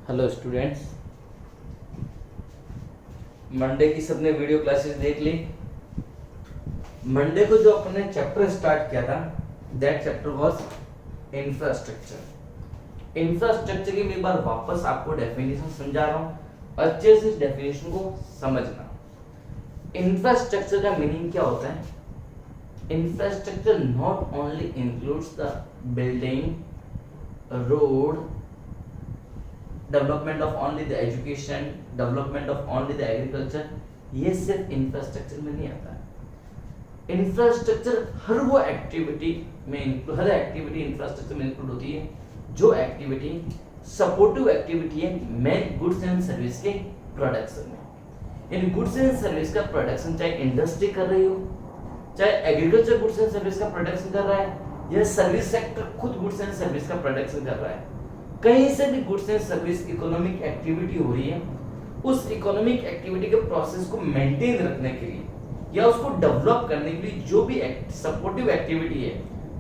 Hello students, Monday की सबने video classes देख ली। मंडे को जो अपने चैप्टर स्टार्ट किया था, that chapter was infrastructure. Infrastructure की मैं एक बार वापस आपको डेफिनेशन समझा रहा हूँ, अच्छे से इस डेफिनेशन को समझना। इंफ्रास्ट्रक्चर का मीनिंग क्या होता है? Infrastructure not only includes the building, road, development of only the education, development of only the agriculture, ये सिर्फ इंफ्रास्ट्रक्चर में नहीं आता है। इंफ्रास्ट्रक्चर हर वो एक्टिविटी में हर एक्टिविटी इंफ्रास्ट्रक्चर में इंक्लूड होती है जो एक्टिविटी सपोर्टिव एक्टिविटी है मेन गुड्स एंड सर्विस के प्रोडक्शन में। इन गुड्स एंड सर्विस का प्रोडक्शन चाहे इंडस्ट्री कर रही हो, चाहे एग्रीकल्चर गुड्स एंड सर्विस का प्रोडक्शन कर रहा है, या सर्विस सेक्टर खुद गुड्स एंड सर्विस का प्रोडक्शन कर रहा है, कहीं से भी goods and service economic activity हो रही है, उस इकोनॉमिक एक्टिविटी के प्रोसेस को मेंटेन रखने के लिए या उसको डेवलप करने के लिए जो भी सपोर्टिव एक्टिविटी है,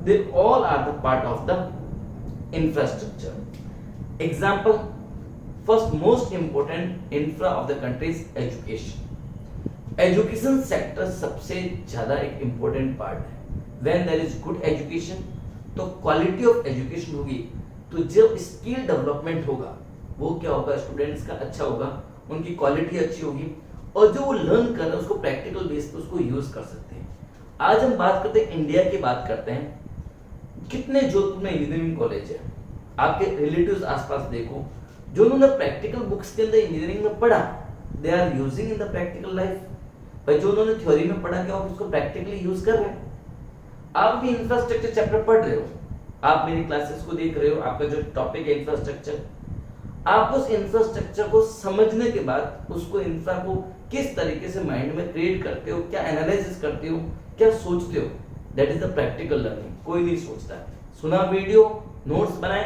they all are the part of the infrastructure. Example, first most important infra of the country is education. Education sector सबसे ज्यादा एक इंपॉर्टेंट पार्ट है। When there is good education, तो क्वालिटी ऑफ एजुकेशन होगी, तो जब skill development होगा वो क्या होगा, स्टूडेंट्स का अच्छा होगा, उनकी क्वालिटी अच्छी होगी, और जो वो लर्न कर रहे हैं उसको प्रैक्टिकल बेस पे उसको यूज कर सकते हैं। आज हम बात करते हैं इंडिया की बात करते हैं, कितने जोधपुर में इंजीनियरिंग कॉलेज है, आपके रिलेटिव्स आसपास देखो, जो उन्होंने प्रैक्टिकल बुक्स के अंदर इंजीनियरिंग में पढ़ा, they are using in the practical life. भाई जो उन्होंने थ्योरी में पढ़ा क्या उसको प्रैक्टिकली यूज कर रहे हैं। आप भी इंफ्रास्ट्रक्चर चैप्टर पढ़ रहे हो, आप मेरी क्लासेस को देख रहे हो, आपका जो टॉपिक है इंफ्रास्ट्रक्चर, आप उस इंफ्रास्ट्रक्चर को समझने के बाद उसको इंफ्रा को किस तरीके से माइंड में क्रिएट करते हो, क्या एनालिसिस करते हो, क्या सोचते हो, that is the practical learning. कोई नहीं सोचता, सुना वीडियो, नोट्स बनाए,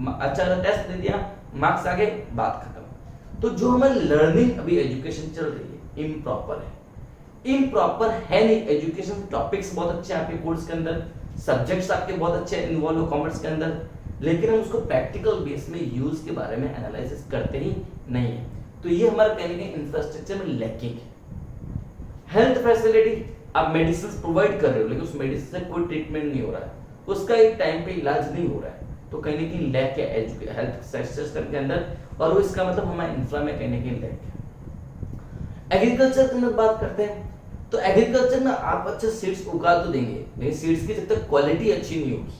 अच्छा टेस्ट दे दिया, मार्क्स आ गए, बात खत्म। तो जो हमारी लर्निंग अभी एजुकेशन चल रही है इम्प्रॉपर है, इम्प्रॉपर है नहीं। एजुकेशन टॉपिक्स बहुत अच्छे हैं आपके कोर्स के अंदर, सब्जेक्ट्स आपके बहुत अच्छे इन्वॉल्व हो कॉमर्स के अंदर, लेकिन हम उसको प्रैक्टिकल बेस में यूज के बारे में एनालिसिस करते ही नहीं है। तो ये हमारा कहने के इंफ्रास्ट्रक्चर में लैकिंग है। हेल्थ फैसिलिटी, आप मेडिसिन प्रोवाइड कर रहे हो लेकिन उस मेडिसिन से कोई ट्रीटमेंट नहीं हो रहा है, उसका एक टाइम पे इलाज नहीं हो रहा है, तो कहीं ना कहीं लैक है हेल्थ सिस्टम के अंदर, और वो इसका मतलब हमारे इंफ्रा में कहीं ना कहीं लैक है। एग्रीकल्चर की अंदर बात करते हैं, तो एग्रीकल्चर में आप अच्छे सीड्स उगा तो देंगे, लेकिन सीड्स की जब तक क्वालिटी अच्छी नहीं होगी,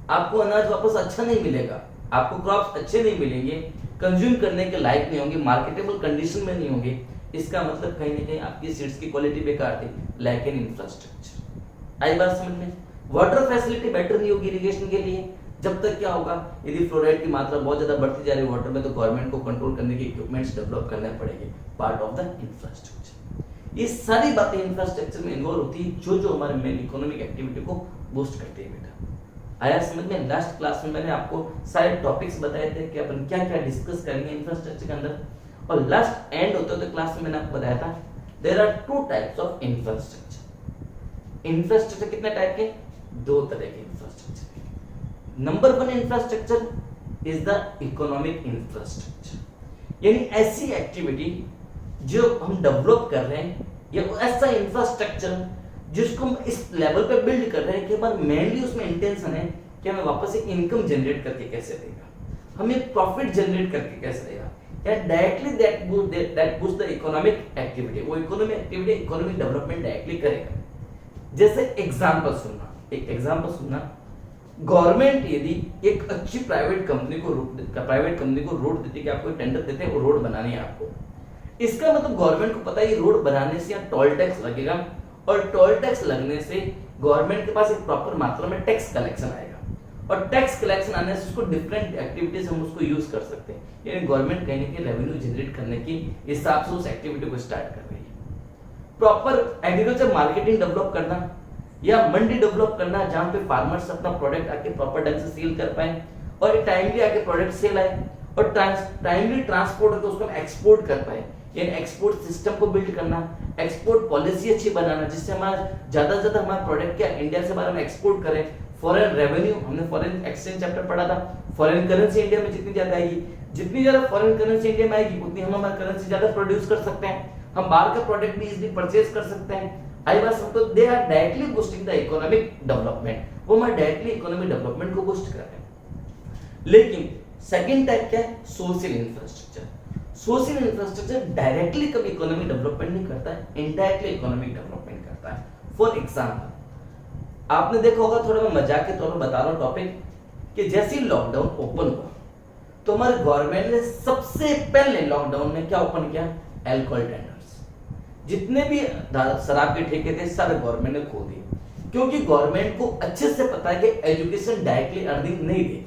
आपको अनाज वापस अच्छा नहीं मिलेगा, आपको क्रॉप्स अच्छे नहीं मिलेंगे, कंज्यूम करने के लायक नहीं होंगे, मार्केटेबल कंडीशन में नहीं होंगे, इसका मतलब कहीं ना कहीं आपकी सीड्स की क्वालिटी बेकार थी, लैक इन इंफ्रास्ट्रक्चर। आई बात समझ में? वाटर फैसिलिटी बेटर नहीं होगी इरिगेशन के लिए, जब तक क्या होगा, यदि फ्लोराइड की मात्रा बहुत ज्यादा बढ़ती जा रही है वाटर में, तो गवर्नमेंट को कंट्रोल करने के इक्विपमेंट्स डेवलप करने पड़ेंगे, पार्ट ऑफ द इंफ्रास्ट्रक्चर। ये सारी बातें इंफ्रास्ट्रक्चर में इन्वॉल्व होती है जो हमारे मेन इकोनॉमिक एक्टिविटी को बूस्ट करती है। बेटा आया समझ में? लास्ट क्लास में मैंने आपको सारे टॉपिक्स बताए थे कि अपन क्या क्या डिस्कस करेंगे इंफ्रास्ट्रक्चर के अंदर, और लास्ट एंड होते होते क्लास में मैंने आपको बताया था there are two types of infrastructure. Infrastructure कितने टाइप के? दो तरह के infrastructure. Number one infrastructure is the economic infrastructure, यानी ऐसी एक्टिविटी जो हम डेवलप कर रहे हैं, या ऐसा इंफ्रास्ट्रक्चर जिसको हम इस लेवल पे बिल्ड कर रहे हैं कि हमारा मेनली उसमें इंटेंशन है कि हमें वापस एक इनकम जनरेट करके कैसे देगा, हमें प्रॉफिट जनरेट करके कैसे देगा, या directly that boost the economic activity, वो economic activity economic development directly करेगा। जैसे एग्जांपल सुनना, एक एग्जांपल सुनना, गवर्नमेंट यदि एक अच्छी प्राइवेट कंपनी को रोड देती है कि आपको टेंडर देते हैं वो रोड बनानी है आपको, इसका मतलब गवर्नमेंट को पता है ये रोड बनाने से यहाँ टोल टैक्स लगेगा, और टोल टैक्स लगने से गवर्नमेंट के पास एक प्रॉपर मात्रा में टैक्स कलेक्शन आएगा, और टैक्स कलेक्शन आने से उसको डिफरेंट एक्टिविटीज हम उसको यूज कर सकते हैं, यानी गवर्नमेंट कहीं ना कहीं रेवेन्यू जनरेट करने की हिसाब से उस एक्टिविटी को स्टार्ट कर रही है। प्रॉपर एग्रीकल्चर मार्केटिंग डेवलप करना या मंडी डेवलप करना, जहां पे फार्मर्स अपना प्रोडक्ट आके प्रॉपर ढंग से सेल कर पाए, और टाइमली आके प्रोडक्ट सेल आए, और टाइमली ट्रांसपोर्ट होकर उसको एक्सपोर्ट कर पाए, यानी एक्सपोर्ट सिस्टम को बिल्ड करना, एक्सपोर्ट पॉलिसी अच्छी बनाना, जिससे हमारा ज्यादा से ज्यादा हमारा प्रोडक्ट क्या इंडिया से बाहर हम एक्सपोर्ट करें, फॉरेन रेवेन्यू, हमने फॉरेन एक्सचेंज चैप्टर पढ़ा था, फॉरेन करेंसी इंडिया में जितनी ज्यादा आएगी, जितनी ज्यादा फॉरेन करेंसी इंडिया में आएगी उतनी हम हमारी करेंसी ज्यादा प्रोड्यूस कर सकते हैं, हम बाहर का प्रोडक्ट भी इजीली परचेज कर सकते हैं। आई बात समझो, they are directly boosting the economic development, वो हमारे डायरेक्टली इकोनॉमिक डेवलपमेंट को बूस्ट कर रहे हैं। लेकिन सेकंड टाइप क्या है, social infrastructure. Social infrastructure directly कभी इकोनॉमिक डेवलपमेंट नहीं करता है, इनडायरेक्टली इकोनॉमिक डेवलपमेंट करता है। फॉर एग्जांपल आपने देखा होगा, थोड़ा मैं मजाक के तौर पर बता रहा हूं टॉपिक, कि जैसे ही लॉकडाउन ओपन हुआ तो हमारे गवर्नमेंट ने सबसे पहले लॉकडाउन में क्या ओपन किया, अल्कोहल टेंडर्स। जितने भी शराब के ठेके थे सारे गवर्नमेंट ने खोल दिए, क्योंकि गवर्नमेंट को अच्छे से पता है कि एजुकेशन डायरेक्टली अर्निंग नहीं देगी,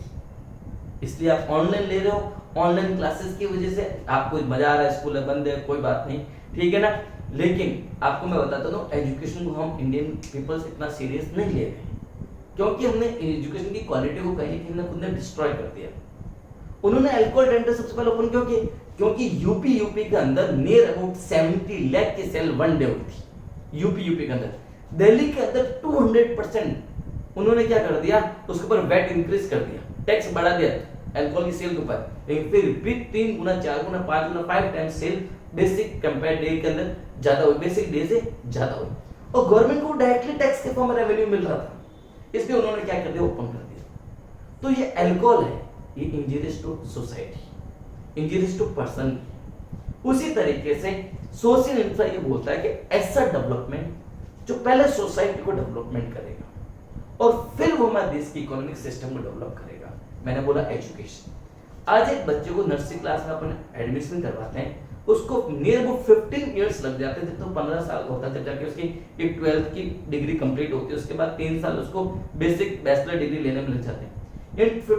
इसलिए आप ऑनलाइन ले रहे हो, ऑनलाइन क्लासेस की वजह से आपको मजा आ रहा है, स्कूल बंद है कोई बात नहीं, ठीक है ना। लेकिन आपको मैं बताता हूँ, एजुकेशन को हम इंडियन पीपल्स इतना सीरियस नहीं ले रहे, क्योंकि हमने एजुकेशन की क्वालिटी को कहीं ना कहीं खुद ने डिस्ट्रॉय कर दिया। उन्होंने अल्कोहल टेंडर सबसे पहले ओपन क्यों किए, क्योंकि यूपी के अंदर नियर अबाउट 70 लाख की सेल वन डे हुई थी यूपी के अंदर। दिल्ली के अंदर 200% उन्होंने क्या कर दिया, उसके ऊपर वैट इंक्रीज कर दिया, टैक्स बढ़ा दिया अल्कोहल की सेल के ऊपर, लेकिन फिर भी 3 गुना 4 गुना 5 गुना 5 टाइम्स सेल बेसिक कंपेयर डे के अंदर ज्यादा हुई, बेसिक डे से ज्यादा हुई, और गवर्नमेंट को डायरेक्टली टैक्स के फॉर्म में रेवेन्यू मिल रहा था, इसलिए उन्होंने क्या कर दिया, ओपन कर दिया। तो ये अल्कोहल है, ये injurious to society, injurious to person. उसी तरीके से सोशल इंफ्रा ये बोलता है कि ऐसा डेवलपमेंट जो पहले सोसाइटी को डेवलपमेंट करेगा और फिर वो हमारे देश की इकोनॉमिक सिस्टम को डेवलप करेगा। मैंने बोला एजुकेशन। आज एक बच्चे को नर्सरी क्लास में अपन एडमिशन करवाते हैं, उसको नियर अबाउट 15 इयर्स लग जाते हैं, जब तो 15 साल का होता है, जब जाके उसकी एक 12th की डिग्री कंप्लीट होती है, उसके बाद 3 साल उसको बेसिक बैचलर डिग्री लेने में लग जाते हैं।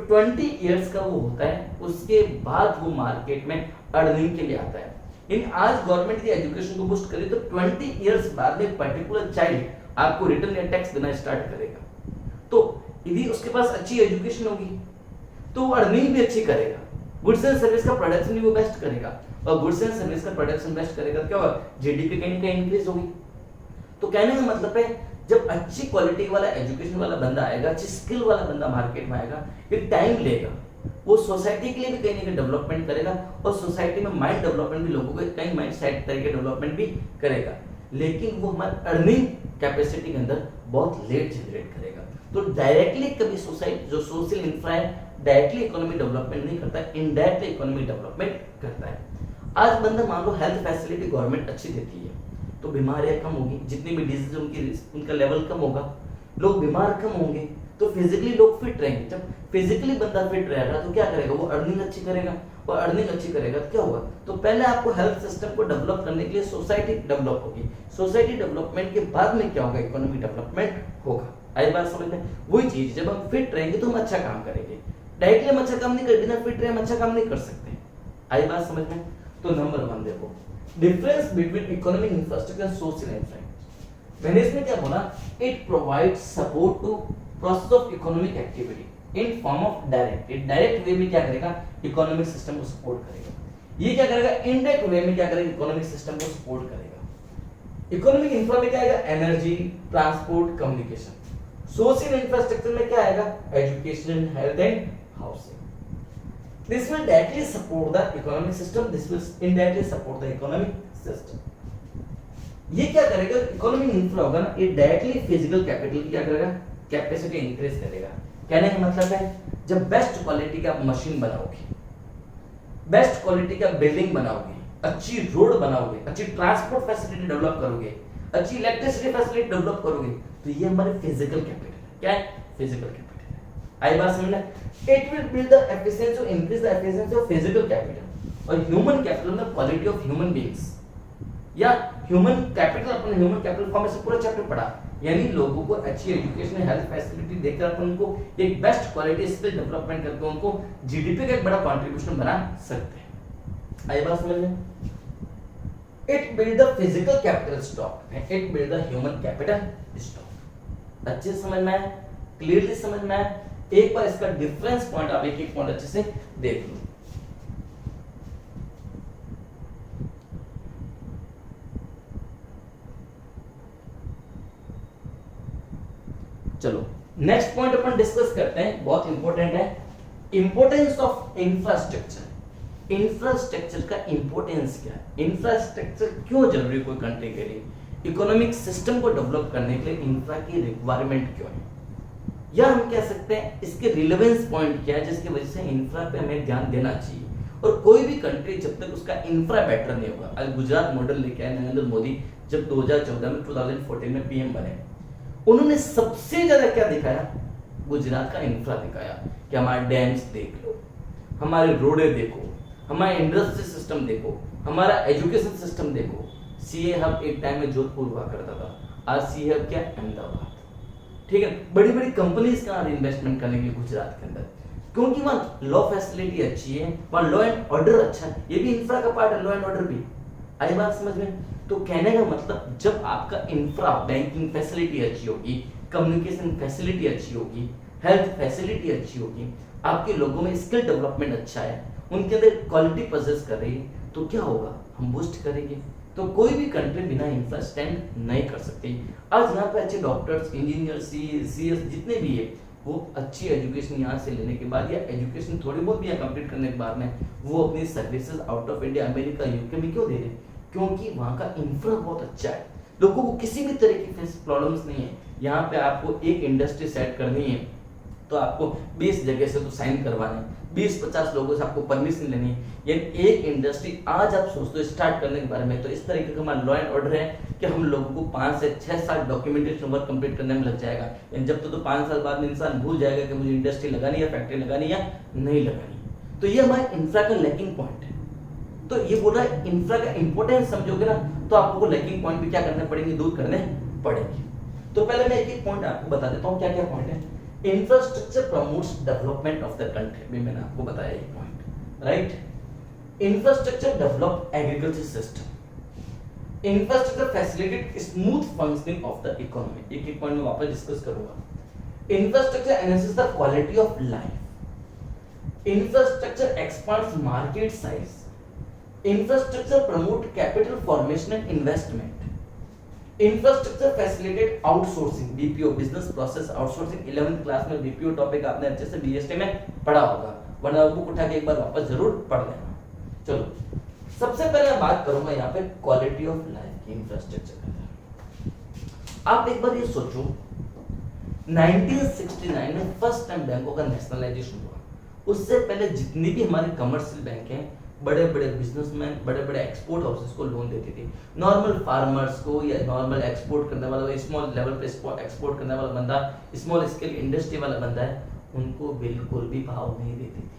20 इयर्स का वो होता है, उसके बाद वो मार्केट में अर्निंग के लिए आता है। इन आज गवर्नमेंट की एजुकेशन को बूस्ट करे तो 20 इयर्स बाद में पर्टिकुलर चाइल्ड आपको रिटर्न या टैक्स देना स्टार्ट करेगा। तो यदि उसके पास अच्छी एजुकेशन होगी तो वो अर्निंग भी अच्छी करेगा, गुड्स एंड सर्विस का प्रोडक्शन भी वो बेस्ट करेगा, और गुड्स एंड सर्विस का प्रोडक्शन बेस्ट करेगा, क्या होगा, जीडीपी कहीं ना कहीं इंक्रीज होगी। तो कहने का मतलब है, जब अच्छी क्वालिटी वाला एजुकेशन वाला बंदा आएगा, अच्छी स्किल वाला बंदा मार्केट में आएगा, एक टाइम लेगा, वो सोसाइटी के लिए भी कहीं ना कहीं डेवलपमेंट करेगा, और सोसाइटी में माइंड डेवलपमेंट भी, लोगों को कहीं माइंड सेट तरीके डेवलपमेंट भी करेगा, लेकिन वो हमारे अर्निंग कैपेसिटी के अंदर बहुत लेट जनरेट करेगा। तो डायरेक्टली कभी सोसाइटी जो सोशल इंफ्रा है डायरेक्टली इकोनॉमिक डेवलपमेंट नहीं करता, इनडायरेक्टली इकोनॉमिक डेवलपमेंट करता है। आज बंदा मान लो हेल्थ फैसिलिटी गवर्नमेंट अच्छी देती है तो बीमारियां कम होगी, जितनी भी डिजीज उनका लेवल कम होगा, लोग बीमार कम होंगे, तो फिजिकली लोग फिट रहेंगे। जब फिजिकली बंदा फिट रहेगा तो क्या करेगा, वो अर्निंग अच्छी करेगा, और अर्निंग अच्छी करेगा तो क्या होगा, तो पहले आपको हेल्थ सिस्टम को डेवलप करने के लिए सोसाइटी डेवलप होगी, सोसाइटी डेवलपमेंट के बाद में क्या होगा, इकोनॉमिक डेवलपमेंट होगा। आई बात समझ में, वही चीज जब हम फिट रहेंगे तो हम अच्छा काम करेंगे, डायरेक्टली हम अच्छा काम नहीं कर, बिना फिट रहे हम अच्छा काम नहीं कर सकते। आई बात समझ में। तो नंबर 1 देखो, difference between economic infrastructure and social infrastructure. मैंने इसमें क्या बोला, it provides support to process of economic activity in form of direct, direct way में क्या करेगा, इकोनॉमिक सिस्टम को सपोर्ट करेगा। ये क्या करेगा, इनडायरेक्ट वे में क्या करेगा, इकोनॉमिक सिस्टम को सपोर्ट करेगा। इकोनॉमिक इंफ्रा में क्या आएगा, energy, transport, communication. Social infrastructure में क्या आएगा, education, health and housing. This will directly support the economic system. This will indirectly support the economic system. ये क्या करेगा, इकोनॉमिक इंफ्रा होगा ना, ये डायरेक्टली फिजिकल कैपिटल की क्या करेगा, कैपेसिटी इंक्रीज करेगा। कहने का मतलब है, जब बेस्ट क्वालिटी का मशीन बनाओगे, बेस्ट क्वालिटी का बिल्डिंग बनाओगे, अच्छी रोड बनाओगे, अच्छी ट्रांसपोर्ट फैसिलिटी डेवलप करोगे, अच्छी इलेक्ट्रिसिटी फैसिलिटी डेवलप करोगे, तो ये हमारे फिजिकल कैपिटल है। क्या है, फिजिकल कैपिटल। आई बात समझना, it will build the efficiency or increase the efficiency of physical capital और human capital में quality of human beings या human capital, अपन human capital फॉर्म से पूरा चैप्टर पढ़ा, यानी लोगों को अच्छी एजुकेशन, हेल्थ फैसिलिटी देकर अपन उनको एक बेस्ट क्वालिटी स्किल डेवलपमेंट करके उनको जीडीपी का एक बड़ा कंट्रीब्यूशन बना सकते हैं। आई बात समझ में। It build the physical capital stock and it build the human capital stock। अच्छे समझ में आया, क्लियरली समझ में आया। एक बार इसका डिफरेंस पॉइंट आप एक पॉइंट अच्छे से देख लो। चलो नेक्स्ट पॉइंट अपन डिस्कस करते हैं, बहुत इंपॉर्टेंट है, इंपॉर्टेंस ऑफ इंफ्रास्ट्रक्चर। इंफ्रास्ट्रक्चर का इंपॉर्टेंस क्या है, इंफ्रास्ट्रक्चर क्यों जरूरी कोई कंट्री के लिए, इकोनॉमिक सिस्टम को डेवलप करने के लिए इंफ्रा की रिक्वायरमेंट क्यों है, या हम कह सकते हैं इसके रिलेवेंस पॉइंट क्या है जिसकी वजह से इंफ्रा पे हमें ध्यान देना चाहिए। और कोई भी कंट्री जब तक उसका इंफ्रा बेटर नहीं होगा, आज गुजरात मॉडल लेके आए नरेंद्र मोदी जब 2014 में 2014 में पीएम बने, उन्होंने सबसे ज्यादा क्या दिखाया, गुजरात का इंफ्रा दिखाया कि हमारे डैम्स देख लो, हमारे रोडे देखो, हमारा इंडस्ट्री सिस्टम देखो, हमारा एजुकेशन सिस्टम देखो। सीए हब एक टाइम में जोधपुर हुआ करता था, आज सीए हब क्या, अहमदाबाद। ठीक है, बड़ी बड़ी कंपनीज का इन्वेस्टमेंट करेंगे गुजरात के अंदर, क्योंकि वहाँ लॉ फैसिलिटी अच्छी है, वहाँ लॉ एंड ऑर्डर अच्छा है, ये भी इंफ्रा का पार्ट है, लॉ एंड ऑर्डर भी। आई बात समझ में? तो कहने का मतलब जब आपका इंफ्रा, बैंकिंग फैसिलिटी अच्छी होगी, कम्युनिकेशन फैसिलिटी अच्छी होगी, हेल्थ फैसिलिटी अच्छी होगी, आपके लोगों में स्किल डेवलपमेंट अच्छा है, उनके अंदर क्वालिटी पोजेस कर रही है, तो क्या होगा, हम बूस्ट करेंगे। तो कोई भी कंट्री बिना इंफ्रा स्टैंड नहीं कर सकती। आज यहाँ पे अच्छे डॉक्टर्स, इंजीनियर, सीएस जितने भी है, वो अच्छी एजुकेशन यहाँ से लेने के बाद या एजुकेशन थोड़ी बहुत भी यहाँ कंप्लीट करने के बाद में वो अपनी services out of India, America, UK में क्यों दे रहे हैं, क्योंकि वहाँ का इंफ्रा बहुत अच्छा है, लोगों को किसी भी तरह की प्रॉब्लम्स नहीं है। यहाँ पे आपको एक इंडस्ट्री सेट करनी है तो आपको 20 जगह से तो साइन करवाने, 20-50 लोगों से आपको परमिशन लेनी है। यानी एक इंडस्ट्री आज आप सोचते हो स्टार्ट करने के बारे में, तो इस तरीके का हमारा लॉ एंड ऑर्डर है कि हम लोगों को 5 से 6 साल डॉक्यूमेंटेशन वर्क कंप्लीट करने में लग जाएगा। यानी जब तो 5 साल बाद में इंसान भूल जाएगा कि मुझे इंडस्ट्री लगानी है, फैक्ट्री लगानी या नहीं लगानी। तो ये हमारा इंफ्रा का लैकिंग पॉइंट है। तो ये बोल रहा है इंफ्रा का इंपॉर्टेंस समझोगे ना, तो आपको लैकिंग पॉइंट भी क्या करने पड़ेंगे, दूर करने पड़ेंगे। तो पहले मैं एक पॉइंट आपको बता देता हूँ क्या क्या पॉइंट है। Infrastructure promotes development of the country, भी मैंने आपको बताया एक point, right. Infrastructure develop agriculture system, infrastructure facilitate smooth functioning of the economy. एक एक पॉइंट में वापस डिस्कस करूंगा। Infrastructure enhances the quality of life, infrastructure expands market size, infrastructure promote capital formation and investment, infrastructure facilitate outsourcing, BPO, business process outsourcing. 11th class में BPO topic आपने अच्छे से BST में पढ़ा होगा, वरना बुक उठा के एक बार वापस जरूर पढ़ लेना। चलो, सबसे पहले मैं बात करूंगा यहाँ पे क्वालिटी ऑफ लाइफ की इंफ्रास्ट्रक्चर का। आप एक बार ये सोचो, 1969 में फर्स्ट टाइम बैंकों का नेशनलाइजेशन हुआ। उससे पहले जितनी भी हमारे कमर्शियल बैंक हैं, बड़े बड़े बिजनेसमैन, बड़े बड़े एक्सपोर्ट हाउसेस को लोन देती थी। नॉर्मल फार्मर्स को या नॉर्मल एक्सपोर्ट करने वाला, स्मॉल लेवल पे एक्सपोर्ट करने वाला बंदा, स्मॉल स्केल इंडस्ट्री वाला बंदा है, उनको बिल्कुल भी भाव नहीं देती थी,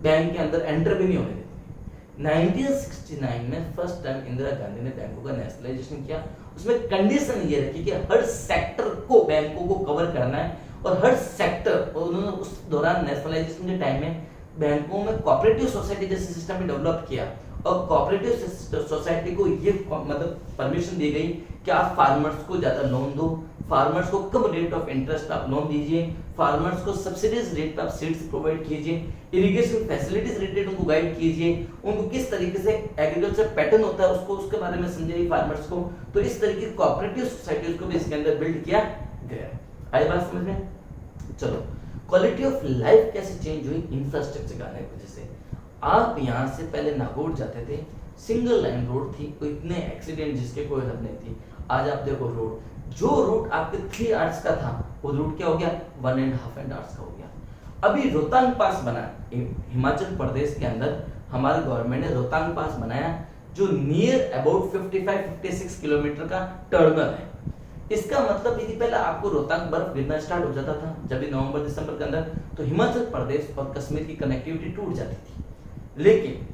बैंक के अंदर एंटर भी नहीं होने देती थी। 1969 में फर्स्ट टाइम इंदिरा गांधी ने बैंकों का नेशनलाइजेशन किया। उसमें कंडीशन ये रखी कि हर सेक्टर को बैंकों को कवर करना है, और हर सेक्टर, उन्होंने उस दौरान नेशनलाइजेशन के टाइम में बैंकों में कोऑपरेटिव सोसाइटी जैसे सिस्टम भी डेवलप किया, और कोऑपरेटिव सोसाइटी को ये मतलब परमिशन दी गई कि आप फार्मर्स को ज्यादा लोन दो, फार्मर्स को कम रेट ऑफ इंटरेस्ट आप लोन दीजिए, फार्मर्स को सब्सिडीज रेट पे आप सीड्स प्रोवाइड कीजिए, इरिगेशन फैसिलिटीज रिलेटेड उनको गाइड कीजिए, उनको किस तरीके से एग्रीकल्चर पैटर्न होता है उसको, उसके बारे में समझाइए फार्मर्स को। तो इस तरीके की कोऑपरेटिव सोसाइटीज को भी इसके अंदर बिल्ड किया गया। आई बात समझ में? चलो, क्वालिटी ऑफ लाइफ कैसे चेंज हुई, इंफ्रास्ट्रक्चर का आने की वजह से। आप यहाँ से पहले नागौर जाते थे, सिंगल लाइन रोड थी, कोई इतने एक्सीडेंट जिसके कोई हद नहीं थी। आज आप देखो रोड, जो रूट आपके 3 आवर्स का था, वो रूट क्या हो गया, 1.5 आवर्स का हो गया। अभी रोहतांग पास बना, हिमाचल प्रदेश के अंदर हमारे गवर्नमेंट ने रोहतांग पास बनाया, जो नियर अबाउट 55-56 किलोमीटर का टर्नल है। इसका मतलब यदि पहले आपको रोहतांग बर्फ गिरना स्टार्ट हो जाता था जब भी नवंबर दिसंबर के अंदर, तो हिमाचल प्रदेश और कश्मीर की कनेक्टिविटी टूट जाती थी। लेकिन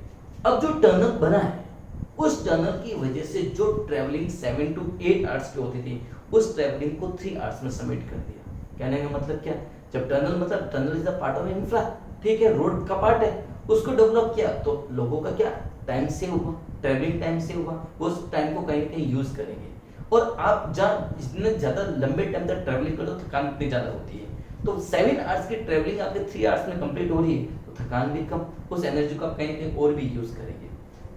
अब जो टनल बना है, उस टनल की वजह से जो ट्रेवलिंग 7 to 8 आवर्स की होती थी, उस ट्रेवलिंग को 3 आवर्स में समिट कर दिया। कहने का मतलब क्या, जब टनल, मतलब tunnel is a part of infra, ठीक है, रोड का पार्ट है, उसको डेवलप किया तो लोगों का क्या टाइम सेव हुआ, ट्रेवलिंग टाइम सेव हुआ, वो उस टाइम को कहीं ना कहीं यूज करेंगे। और आप जब जितने ज्यादा लंबे टाइम तक ट्रेवलिंग करो, थकान इतनी ज्यादा होती है। तो 7 आवर्स की ट्रेवलिंग आपके 3 आवर्स में कंप्लीट हो रही है, तो थकान भी कम, उस एनर्जी को आप कहीं कहीं और भी यूज करेंगे।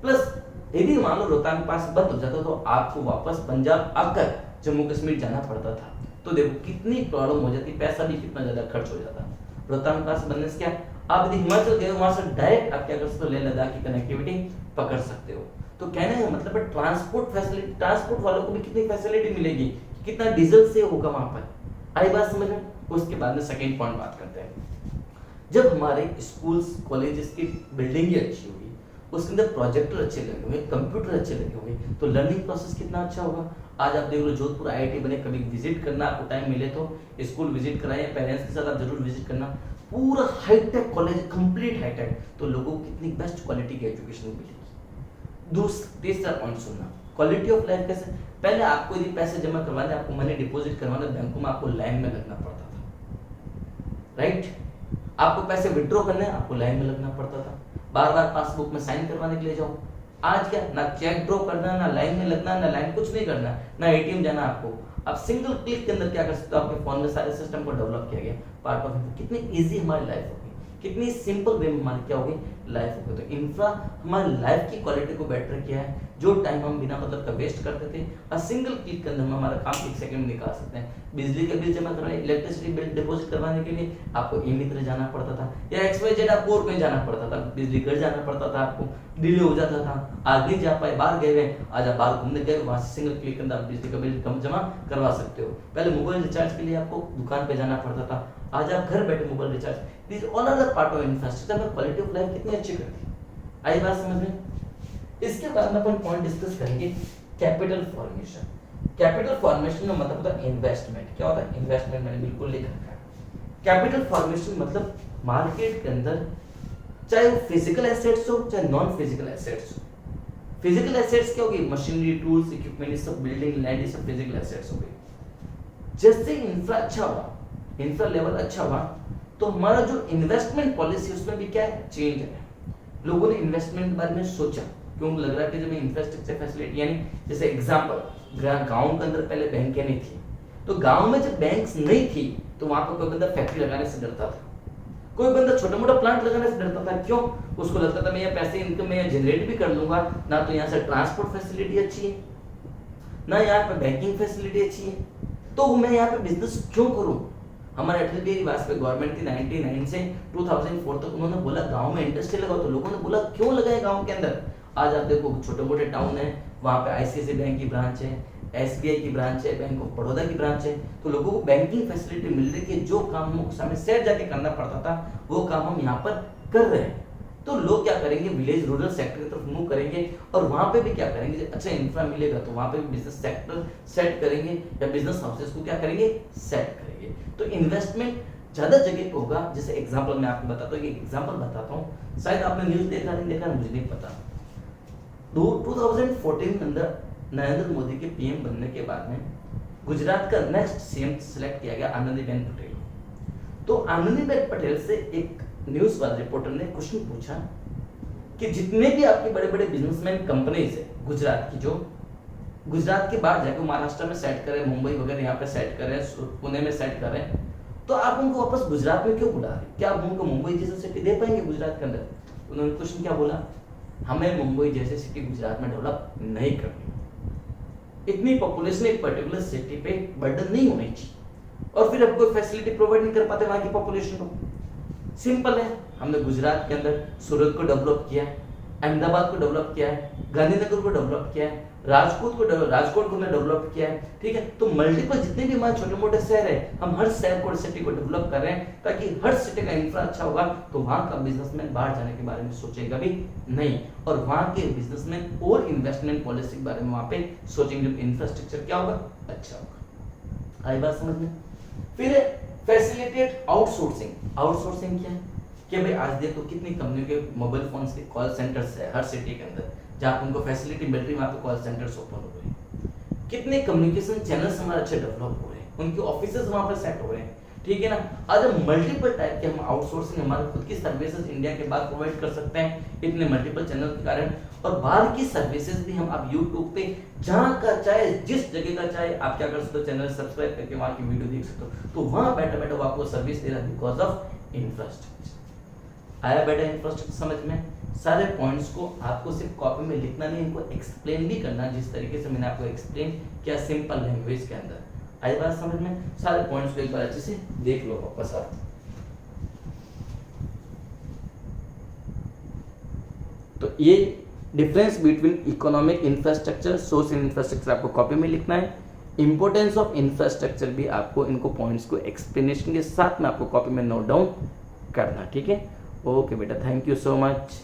प्लस यदि मान लो रोहतांग पास बंद हो जाता तो आपको वापस पंजाब आकर जम्मू कश्मीर जाना पड़ता था। तो देखो कितनी प्रॉब्लम हो जाती, पैसा भी कितना ज्यादा खर्च हो जाता। रोहतांग पास बनने से क्या, आप यदि हिमाचल गए वहां से डायरेक्ट आप क्या कर सकते हो, लेह लद्दाख की कनेक्टिविटी पकड़ सकते हो। तो कहने का मतलब है ट्रांसपोर्ट फैसिलिटी, ट्रांसपोर्ट वालों को भी कितनी फैसिलिटी मिलेगी, कितना डीजल सेव होगा वहां पर। आई बात समझ में। उसके बाद में सेकेंड पॉइंट बात करते हैं, जब हमारे स्कूल्स कॉलेजेस की बिल्डिंग ही अच्छी होगी, उसके अंदर प्रोजेक्टर अच्छे लगे होंगे, कंप्यूटर अच्छे लगे होंगे, तो लर्निंग प्रोसेस कितना अच्छा होगा। आज आप देख लो जोधपुर आईआईटी बने, कभी विजिट करना, आपको टाइम मिले तो स्कूल विजिट कराएं, पेरेंट्स के साथ आप जरूर विजिट करना। पूरा हाईटेक कॉलेज, कंप्लीट हाईटेक, तो लोगों को कितनी बेस्ट क्वालिटी की एजुकेशन मिलेगी। तीसरा पॉइंट सुनना, क्वालिटी ऑफ लाइफ कैसे। पहले आपको यदि पैसे जमा करवाने, आपको मनी डिपॉजिट करवाने बैंकों में, आपको लाइन में लगना पड़ता था, राइट। आपको पैसे विड्रॉ करने, आपको लाइन में लगना पड़ता था, बार बार पासबुक में साइन करवाने के लिए जाओ। आज क्या, ना चेक ड्रॉ करना, ना लाइन में लगना, ना लाइन कुछ नहीं करना, ना एटीएम जाना आपको। आप सिंगल क्लिक के अंदर क्या कर सकते हो, आपके फोन में सारे सिस्टम को डेवलप किया गया, पार्ट ऑफ कितनी इजी हमारी लाइफ होगी, कितनी सिंपल वे में हमारी क्या होगी, लाइफ होगी। तो इंफ्रा हमारी लाइफ की क्वालिटी को बेटर किया है। जो टाइम हम बिना मतलब का वेस्ट करते थे, और सिंगल क्लिक के अंदर हम हमारा काम 1 सेकंड में निकाल सकते हैं। बिजली का बिल जमा करवाने, इलेक्ट्रिसिटी बिल डिपॉजिट करवाने के लिए आपको ई-मित्र जाना पड़ता था, या XYZ आपको और कहीं जाना पड़ता था, बिजली घर जाना पड़ता था, आपको डिले हो जाता था, आज नहीं जा पाए, बाहर गए हुए, आज आप बाहर घूमने गए, वहां से सिंगल क्लिक के अंदर आप बिजली का बिल कम जमा करवा सकते हो। पहले मोबाइल रिचार्ज के लिए आपको दुकान पे जाना पड़ता था, आज आप घर बैठे mobile recharge, this all are the part of infrastructure में क्वालिटी ऑफ लाइफ कितनी अच्छी करती है। आई बात समझ में। इसके बाद में अपन पॉइंट डिस्कस करेंगे कैपिटल फॉर्मेशन। कैपिटल फॉर्मेशन का मतलब होता है इन्वेस्टमेंट। क्या होता है इन्वेस्टमेंट, मैंने बिल्कुल लिख रखा है। कैपिटल फॉर्मेशन मतलब मार्केट के अंदर, चाहे वो फिजिकल एसेट्स हो चाहे नॉन फिजिकल एसेट्स हो। फिजिकल एसेट्स क्या होगी, मशीनरी, टूल्स, इक्विपमेंट, सब बिल्डिंग, लैंड, सब फिजिकल एसेट्स हो गई। जैसे इंफ्रा अच्छा हुआ, इंफ्रा लेवल अच्छा हुआ, तो हमारा जो इन्वेस्टमेंट पॉलिसी उसमें भी क्या है, चेंज है। लोगों ने इन्वेस्टमेंट के बारे में सोचा, क्यों लग रहा है कि जब इंफ्रास्ट्रक्चर फैसिलिटी, यानी जैसे एग्जांपल गांव के अंदर पहले बैंकें नहीं थी, तो गांव में जब बैंक्स नहीं थी तो वहां पर कोई बंदा फैक्ट्री लगाने से डरता था, कोई बंदा छोटा मोटा प्लांट लगाने से डरता था। क्यों, उसको लगता था मैं ये पैसे इनकम में जनरेट भी कर लूंगा, ना तो यहाँ से ट्रांसपोर्ट फैसिलिटी अच्छी है, ना यहाँ पे बैंकिंग फैसिलिटी अच्छी है, तो मैं यहाँ पे बिजनेस क्यों करूँ। हमारे अटल बिहारी वाजपेयी गवर्नमेंट थी 99 से 2004 तक, उन्होंने बोला गांव में इंडस्ट्री लगाओ, तो लोगों ने बोला क्यों लगाए गांव के अंदर। आज आप देखो छोटे मोटे टाउन है, वहां पे ICICI बैंक की ब्रांच है, SBI की ब्रांच है, बैंक ऑफ बड़ौदा की ब्रांच है, तो लोगों को बैंकिंग फैसिलिटी मिल रही है। जो काम हमको सामने शहर जाके करना पड़ता था, वो काम हम यहाँ पर कर रहे हैं। तो लोग क्या करेंगे, विलेज रूरल सेक्टर की तरफ मूव करेंगे, और वहां पे भी क्या करेंगे, अच्छा इंफ्रा मिलेगा तो वहां पे भी बिजनेस सेक्टर सेट करेंगे, या बिजनेस हाउसेस को क्या करेंगे, सेट करेंगे। तो इन्वेस्टमेंट ज्यादा जगह पे होगा। जैसे एग्जांपल मैं आपको बताता हूँ, एग्जांपल बताता हूँ, शायद आपने न्यूज देखा नहीं देखा, मुझे नहीं पता। 2014 के अंदर नरेंद्र मोदी के PM बनने के बाद में गुजरात का नेक्स्ट CM सिलेक्ट किया गया आनंदीबेन पटेल। तो आनंदीबेन पटेल से एक न्यूज वाले रिपोर्टर ने क्वेश्चन पूछा कि जितने भी आपके बड़े बड़े बिजनेसमैन कंपनीज है गुजरात की, जो गुजरात के बाहर जाकर महाराष्ट्र में सेट करें, मुंबई वगैरह यहाँ पे सेट करें, पुणे में सेट करें, तो आप उनको वापस गुजरात में क्यों बुला रहे, क्या आप उनको मुंबई जैसे सिटी दे पाएंगे गुजरात के अंदर। उन्होंने क्वेश्चन क्या बोला, हमें मुंबई जैसे सिटी गुजरात में डेवलप नहीं करनी, इतनी पॉपुलेशन एक पर्टिकुलर सिटी पे बर्डन नहीं होनी चाहिए, और फिर अब कोई फैसिलिटी प्रोवाइड नहीं कर पाते वहां की पॉपुलेशन को। सिंपल है, हमने गुजरात के अंदर सूरत को डेवलप किया है, अहमदाबाद को डेवलप किया है, गांधीनगर को डेवलप किया है, राजकोट को डेवलप किया है, ठीक है। तो मल्टीपल जितने भी हमारे छोटे मोटे शहर है, हम हर शहर को, सिटी को डेवलप कर रहे हैं, ताकि हर सिटी का इंफ्रा अच्छा होगा, तो वहां का बिजनेसमैन बाहर जाने के बारे में सोचेगा भी नहीं, और वहां के बिजनेसमैन और इन्वेस्टमेंट पॉलिसी के बारे में वहां पे सोचेंगे, जब इंफ्रास्ट्रक्चर क्या होगा, अच्छा होगा। आई बात समझ में। फिर फैसिलिटेट आउटसोर्सिंग। आउटसोर्सिंग क्या है कि भाई आज देखो कितनी कंपनियों के मोबाइल फोन्स के कॉल सेंटर्स है हर सिटी के अंदर, जहाँ उनको फैसिलिटी मिल रही है, वहाँ पे कॉल सेंटर्स ओपन हो रहे हैं, कितने कम्युनिकेशन चैनल्स हमारे अच्छे डेवलप हो रहे हैं, उनके ऑफिसेज वहाँ पे सेट हो रहे हैं, ठीक है ना। आज हम मल्टीपल टाइप के हम आउटसोर्सिंग हमारे खुद की सर्विसेज इंडिया के बाद प्रोवाइड कर सकते हैं, इतने मल्टीपल चैनल के कारण। और बाहर की सर्विसेज भी हम आप यूट्यूब पे जहाँ का चाहे, जिस जगह का चाहे, आप क्या कर सकते हो, चैनल सब्सक्राइब करके वहाँ की वीडियो देख सकते हो, तो वहाँ बैठे बैठे वो आपको सर्विस दे रहा है बिकॉज ऑफ इंफ्रास्ट्रक्चर। आया बेटा इंफ्रास्ट्रक्चर समझ में। सारे पॉइंट्स को आपको सिर्फ कॉपी में लिखना नहीं, इनको एक्सप्लेन भी करना, जिस तरीके से मैंने आपको एक्सप्लेन किया सिंपल लैंग्वेज के अंदर। आई बात समझ में? सारे पॉइंट्स को एक बार अच्छे से देख लो वापस आप। तो ये difference between economic infrastructure, social infrastructure आपको कॉपी में लिखना है। इंपोर्टेंस ऑफ इंफ्रास्ट्रक्चर भी आपको इनको पॉइंट्स को एक्सप्लेनेशन के साथ में आपको कॉपी में नोट डाउन करना, ठीक है। ओके बेटा, थैंक यू सो मच।